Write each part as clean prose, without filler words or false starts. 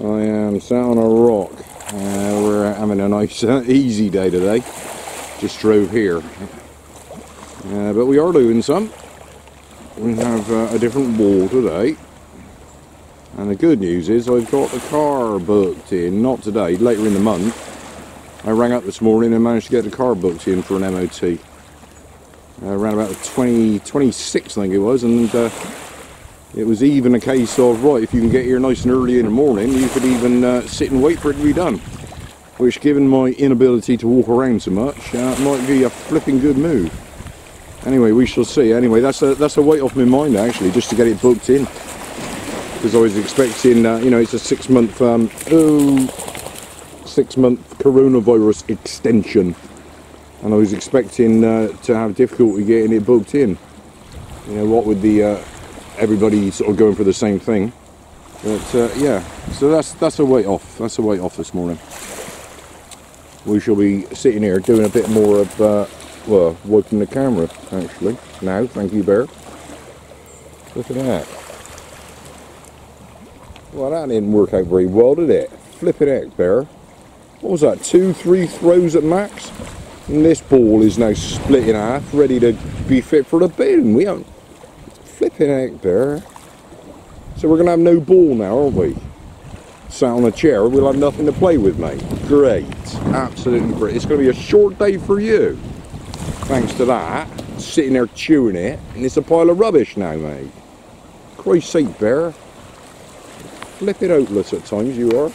I am sat on a rock. We're having a nice easy day today. Just drove here. But we are doing some. We have a different wall today. And the good news is I've got the car booked in. Not today, later in the month. I rang up this morning and managed to get the car booked in for an MOT. Around about the 26th, I think it was, and it was even a case of, right, if you can get here nice and early in the morning, you could even sit and wait for it to be done. Which, given my inability to walk around so much, might be a flipping good move. Anyway, we shall see. Anyway, that's a weight off my mind, actually, just to get it booked in. Because I was expecting, you know, it's a 6 month, 6 month coronavirus extension. And I was expecting to have difficulty getting it booked in. You know, what with the everybody sort of going for the same thing. But yeah, so that's a weight off. That's a weight off this morning. We shall be sitting here doing a bit more of, well, wiping the camera actually now. Thank you, Bear. Look at that. Well, that didn't work out very well, did it? Flipping heck, Bear. What was that? 2-3 throws at max? And this ball is now split in half, ready to be fit for the bin. We haven't... Flipping heck, Bear. So we're going to have no ball now, aren't we? Sat on a chair, we'll have nothing to play with, mate. Great. Absolutely great. It's going to be a short day for you. Thanks to that. Sitting there chewing it, and it's a pile of rubbish now, mate. Christ's sake, Bear. Flipping hopeless at times, you are.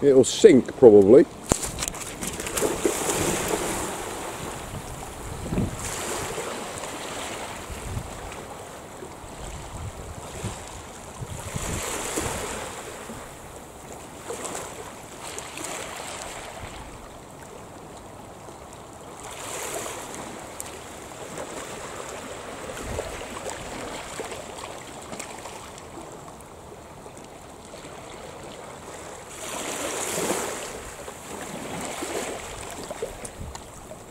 It'll sink, probably.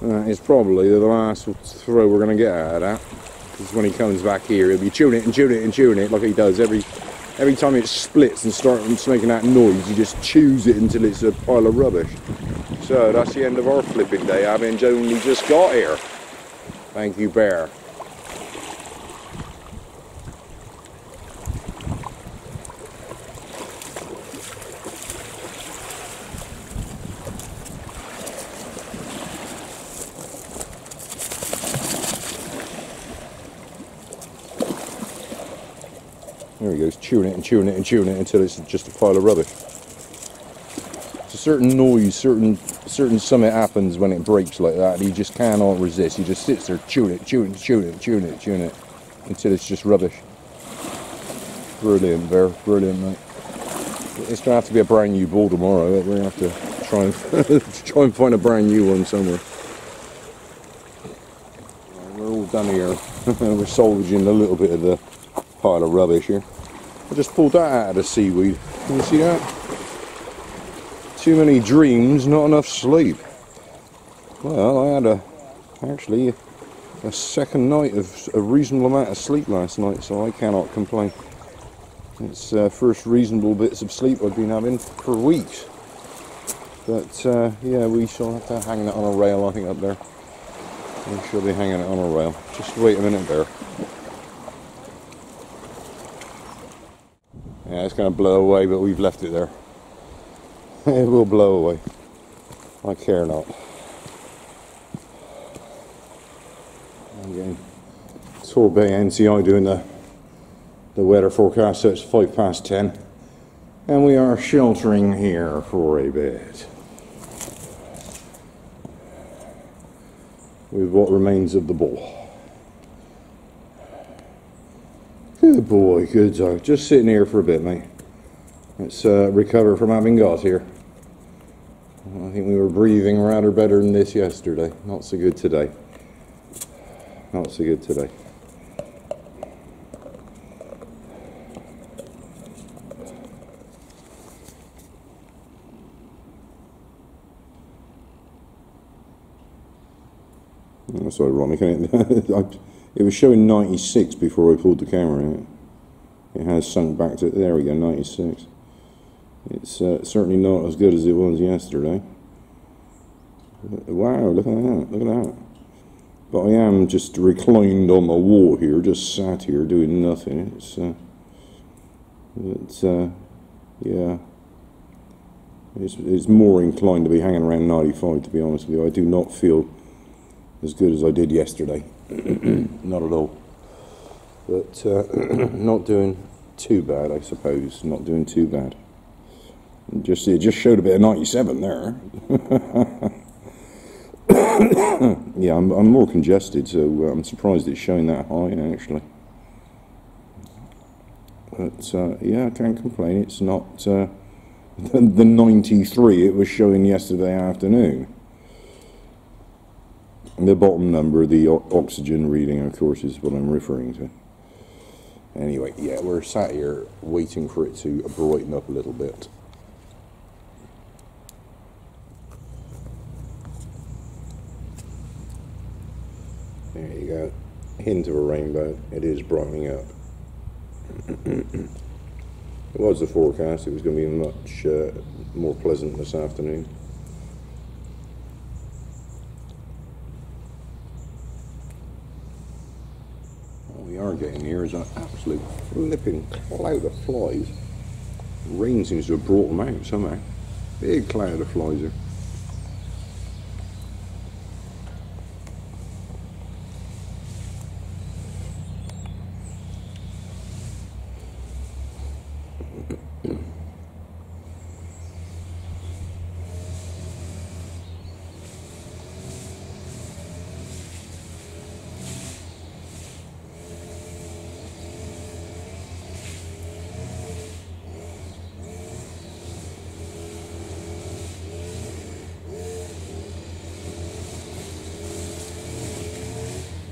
That is probably the last throw we're going to get out of that. Because when he comes back here, he'll be chewing it and chewing it and chewing it like he does every time it splits and starts making that noise. He just chews it until it's a pile of rubbish. So that's the end of our flipping day, having only just got here. Thank you, Bear. There he goes, chewing it and chewing it and chewing it until it's just a pile of rubbish. It's a certain noise, certain something happens when it breaks like that. He just cannot resist. He just sits there chewing it, chewing it, chewing it, chewing it, chewing it until it's just rubbish. Brilliant, Bear. Brilliant, mate. It's going to have to be a brand new ball tomorrow. We're going to have to try and find a brand new one somewhere. We're all done here. We're salvaging a little bit of the pile of rubbish here. I just pulled that out of the seaweed. Can you see that? Too many dreams, not enough sleep. Well, I had actually a second night of a reasonable amount of sleep last night, so I cannot complain. It's first reasonable bits of sleep I've been having for weeks. But yeah, we shall have to hang that on a rail, I think, up there. We shall be hanging it on a rail. Just wait a minute, Bear. Yeah, it's going to blow away, but we've left it there. It will blow away. I care not. I'm getting Torbay NCI doing the weather forecast, so it's 10:05. And we are sheltering here for a bit. With what remains of the ball. Good boy, good dog. Just sitting here for a bit, mate. Let's recover from having got here. I think we were breathing rather better than this yesterday. Not so good today. Not so good today. That's ironic, isn't it? It was showing 96 before I pulled the camera out. It has sunk back to, there we go, 96. It's certainly not as good as it was yesterday. Wow, look at that, look at that. But I am just reclined on the wall here, just sat here doing nothing. Yeah. It's more inclined to be hanging around 95, to be honest with you. I do not feel as good as I did yesterday. Not at all. But not doing too bad, I suppose. Not doing too bad. It just showed a bit of 97 there. Yeah, I'm more congested, so I'm surprised it's showing that high, actually. But, yeah, I can't complain. It's not the 93 it was showing yesterday afternoon. The bottom number, the oxygen reading, of course, is what I'm referring to. Anyway, yeah, we're sat here waiting for it to brighten up a little bit. There you go. Hint of a rainbow. It is brightening up. It was the forecast. It was going to be much more pleasant this afternoon. What we are getting here is an absolute flipping cloud of flies. Rain seems to have brought them out somehow. Big cloud of flies here.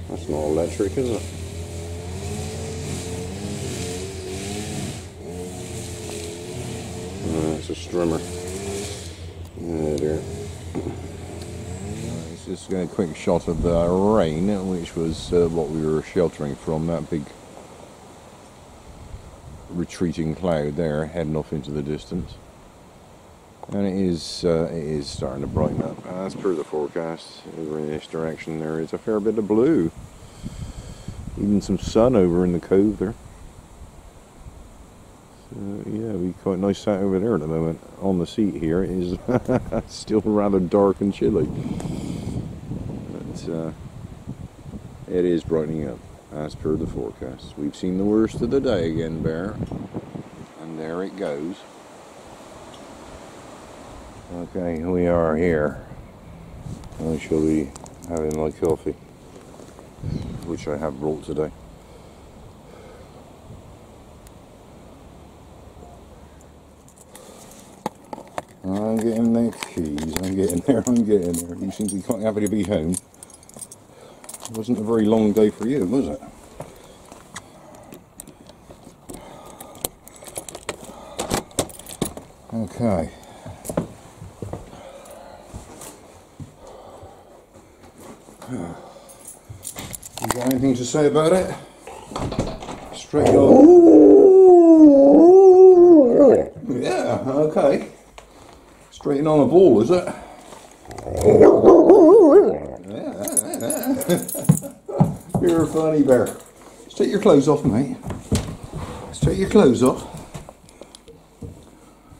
That's not electric, is it? It's a strimmer. Oh dear. It's just a quick shot of the rain, which was what we were sheltering from, that big retreating cloud there, heading off into the distance. And it is starting to brighten up. As per the forecast, over in this direction there is a fair bit of blue. Even some sun over in the cove there. So yeah, it'll be quite nice sat over there at the moment. On the seat here it is still rather dark and chilly. But it is brightening up, as per the forecast. We've seen the worst of the day again, Bear. And there it goes. Okay, we are here. I shall be having my coffee, which I have brought today. I'm getting the keys, I'm getting there. You seem to be quite happy to be home. It wasn't a very long day for you, was it? Okay. You got anything to say about it? Straight on. Yeah, okay. Straight on a ball, is it? Yeah. You're a funny bear. Let's take your clothes off, mate. Let's take your clothes off.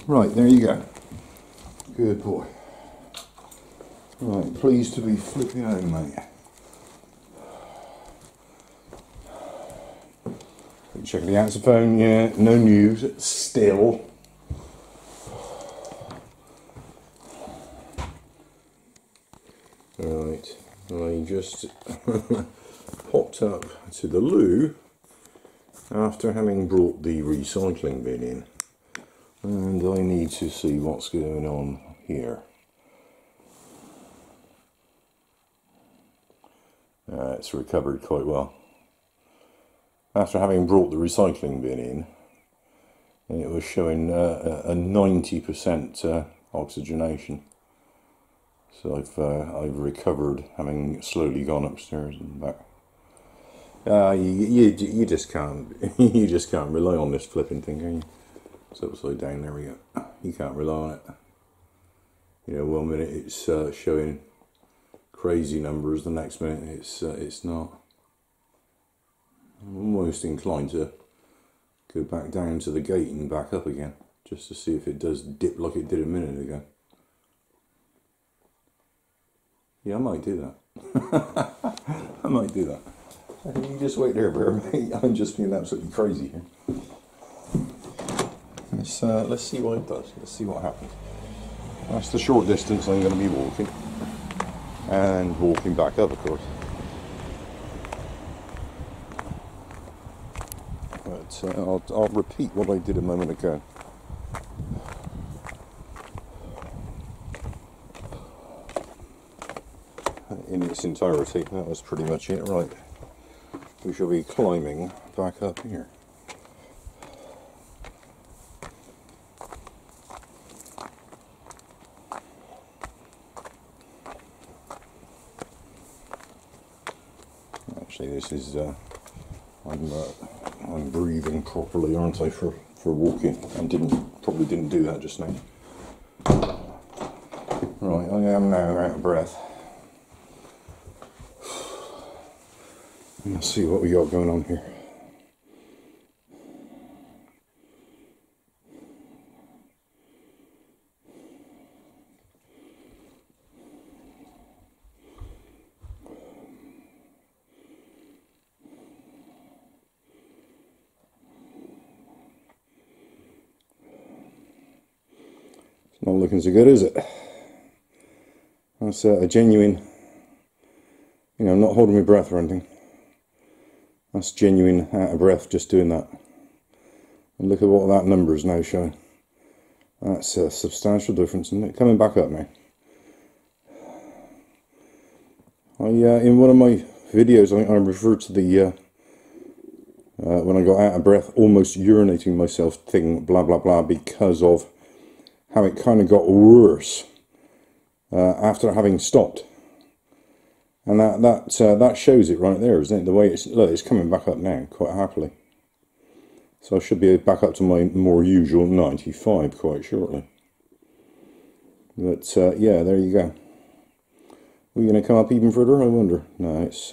Right, there you go. Good boy. Right, pleased to be flipping home, mate. Checking the answer phone, yeah, no news, still. Right, I just popped up to the loo after having brought the recycling bin in. And I need to see what's going on here. It's recovered quite well. After having brought the recycling bin in, and it was showing a 90% oxygenation. So I've recovered, having slowly gone upstairs and back. You just can't you just can't rely on this flipping thing, can you? It's upside down. There we go. You can't rely on it. You know, 1 minute it's showing crazy numbers, the next minute it's not. I'm almost inclined to go back down to the gate and back up again, just to see if it does dip like it did a minute ago. Yeah, I might do that. I might do that. You just wait there, bro. I'm just being absolutely crazy here. Let's see what it does. Let's see what happens. That's the short distance I'm going to be walking. And walking back up, of course. But I'll repeat what I did a moment ago. In its entirety, that was pretty much it, right? We shall be climbing back up here. Actually, this is I'm breathing properly, aren't I, for walking? And probably didn't do that just now. Right, I am now out of breath. Let's see what we got going on here. It's not looking so good, is it? That's a genuine, you know, I'm not holding my breath or anything. That's genuine out of breath just doing that. And look at what that number is now showing. That's a substantial difference, isn't it? Coming back up now. In one of my videos, I referred to the when I got out of breath, almost urinating myself thing, blah blah blah, because of how it kind of got worse after having stopped. And that shows it right there, isn't it? The way it's coming back up now, quite happily. So I should be back up to my more usual 95 quite shortly. But yeah, there you go. Are we going to come up even further? I wonder. No, it's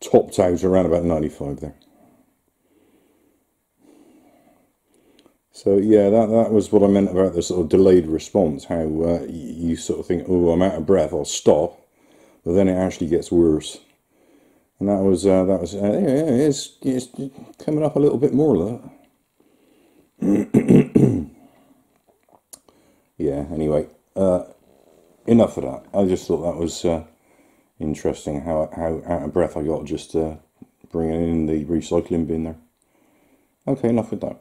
topped out around about 95 there. So yeah, that was what I meant about the sort of delayed response. How you sort of think, oh, I'm out of breath, I'll stop. But then it actually gets worse, and that was it's coming up a little bit more. That. Yeah. Anyway, enough of that. I just thought that was interesting how out of breath I got just bringing in the recycling bin there. Okay, enough with that.